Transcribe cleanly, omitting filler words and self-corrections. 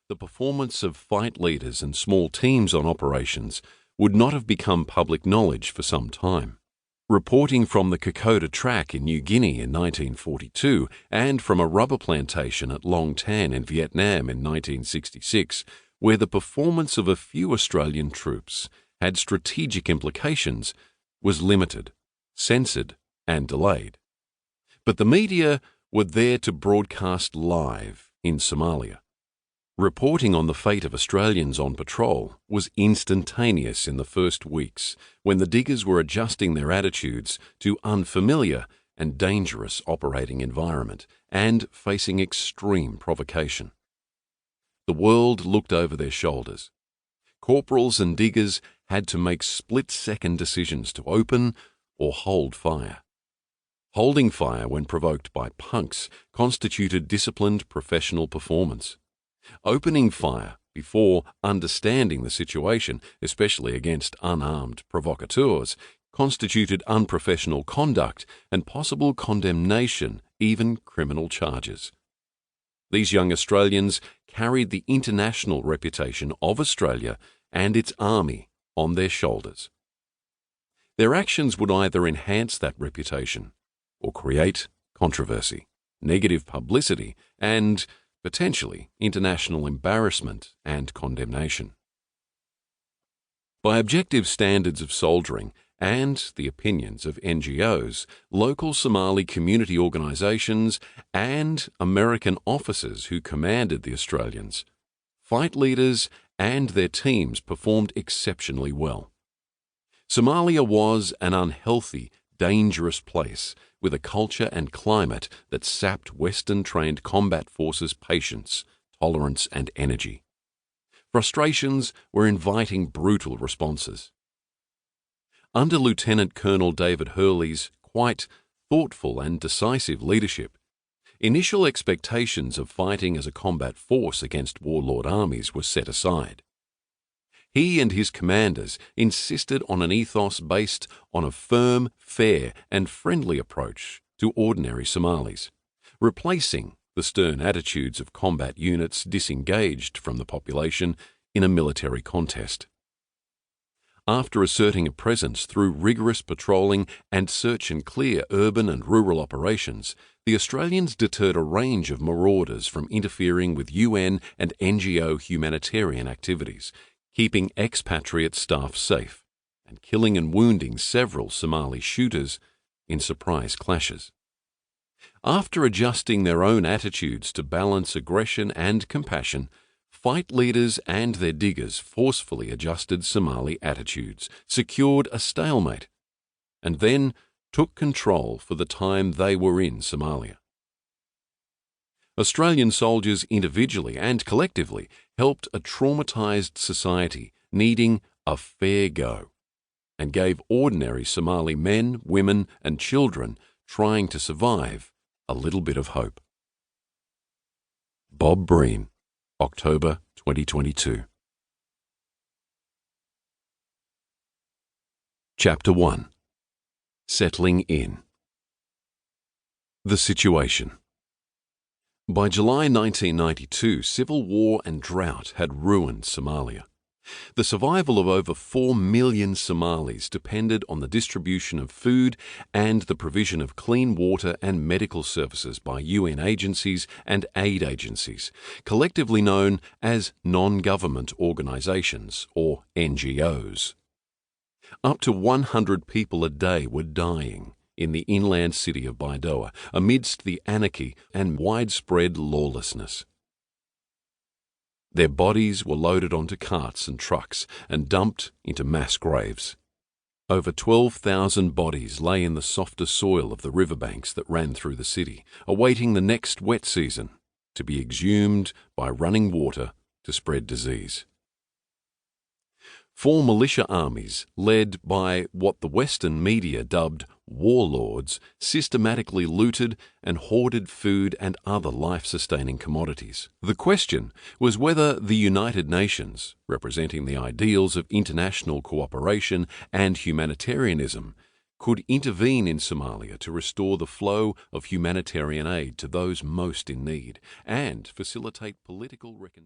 the performance of fight leaders and small teams on operations would not have become public knowledge for some time. Reporting from the Kokoda Track in New Guinea in 1942 and from a rubber plantation at Long Tan in Vietnam in 1966, where the performance of a few Australian troops had strategic implications, was limited, censored, and delayed. But the media were there to broadcast live in Somalia. Reporting on the fate of Australians on patrol was instantaneous in the first weeks when the diggers were adjusting their attitudes to unfamiliar and dangerous operating environment and facing extreme provocation. The world looked over their shoulders. Corporals and diggers had to make split-second decisions to open or hold fire. Holding fire when provoked by punks constituted disciplined professional performance. Opening fire before understanding the situation, especially against unarmed provocateurs, constituted unprofessional conduct and possible condemnation, even criminal charges. These young Australians carried the international reputation of Australia and its army on their shoulders. Their actions would either enhance that reputation or create controversy, negative publicity, and potentially international embarrassment and condemnation. By objective standards of soldiering and the opinions of NGOs, local Somali community organisations, and American officers who commanded the Australians, fight leaders and their teams performed exceptionally well. Somalia was an unhealthy, dangerous place with a culture and climate that sapped Western-trained combat forces' patience, tolerance, and energy. Frustrations were inviting brutal responses. Under Lieutenant Colonel David Hurley's quite thoughtful and decisive leadership, initial expectations of fighting as a combat force against warlord armies were set aside. He and his commanders insisted on an ethos based on a firm, fair, and friendly approach to ordinary Somalis, replacing the stern attitudes of combat units disengaged from the population in a military contest. After asserting a presence through rigorous patrolling and search and clear urban and rural operations, the Australians deterred a range of marauders from interfering with UN and NGO humanitarian activities, keeping expatriate staff safe, and killing and wounding several Somali shooters in surprise clashes. After adjusting their own attitudes to balance aggression and compassion, fight leaders and their diggers forcefully adjusted Somali attitudes, secured a stalemate, and then took control for the time they were in Somalia. Australian soldiers individually and collectively helped a traumatised society needing a fair go, and gave ordinary Somali men, women, and children trying to survive a little bit of hope. Bob Breen, October 2022. Chapter 1. Settling in. The situation. By July 1992, civil war and drought had ruined Somalia. The survival of over 4 million Somalis depended on the distribution of food and the provision of clean water and medical services by UN agencies and aid agencies, collectively known as non-government organisations, or NGOs. Up to 100 people a day were dying in the inland city of Baidoa amidst the anarchy and widespread lawlessness. Their bodies were loaded onto carts and trucks and dumped into mass graves. Over 12,000 bodies lay in the softer soil of the riverbanks that ran through the city, awaiting the next wet season to be exhumed by running water to spread disease. 4 militia armies, led by what the Western media dubbed warlords, systematically looted and hoarded food and other life-sustaining commodities. The question was whether the United Nations, representing the ideals of international cooperation and humanitarianism, could intervene in Somalia to restore the flow of humanitarian aid to those most in need and facilitate political reconciliation.